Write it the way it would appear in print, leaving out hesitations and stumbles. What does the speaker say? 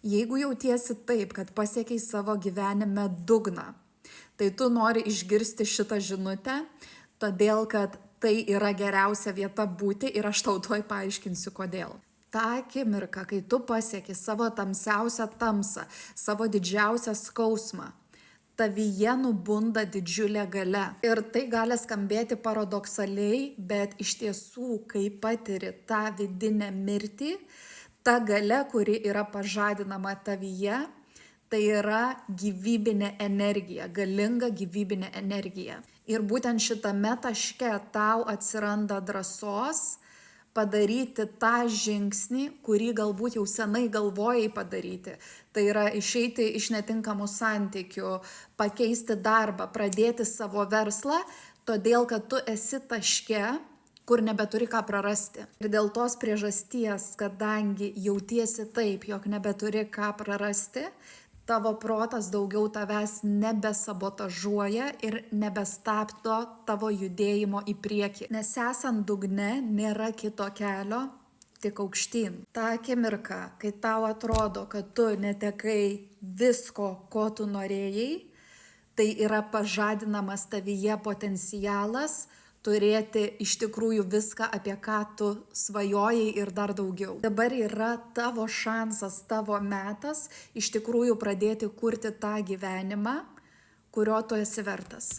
Jeigu jautiesi taip, kad pasiekiai savo gyvenime dugną, tai tu nori išgirsti šitą žinutę, todėl kad tai yra geriausia vieta būti ir aš tau tuoj paaiškinsiu kodėl. Ta akimirka, kai tu pasieki savo tamsiausią tamsą, savo didžiausią skausmą, tavyje nubunda didžiulė galia. Ir tai gali skambėti paradoksaliai, bet iš tiesų, kai patiri tą vidinę mirtį, ta galia, kuri yra pažadinama tavyje, tai yra gyvybinė energija, galinga gyvybinė energija. Ir būtent šitame taške tau atsiranda drąsos padaryti tą žingsnį, kurį galbūt jau senai galvojai padaryti. Tai yra išeiti iš netinkamų santykių, pakeisti darbą, pradėti savo verslą, todėl kad tu esi taške, kur nebeturi ką prarasti. Ir dėl tos priežasties, kadangi jautiesi taip, jog nebeturi ką prarasti, tavo protas daugiau tavęs nebesabotažuoja ir nebestabdo tavo judėjimo į priekį. Nes esant dugne nėra kito kelio, tik aukštyn. Ta akimirka, kai tau atrodo, kad tu netekai visko, ko tu norėjai, tai yra pažadinamas tavyje potencialas turėti iš tikrųjų viską, apie ką tu svajojai ir dar daugiau. Dabar yra tavo šansas, tavo metas iš tikrųjų pradėti kurti tą gyvenimą, kurio tu esi vertas.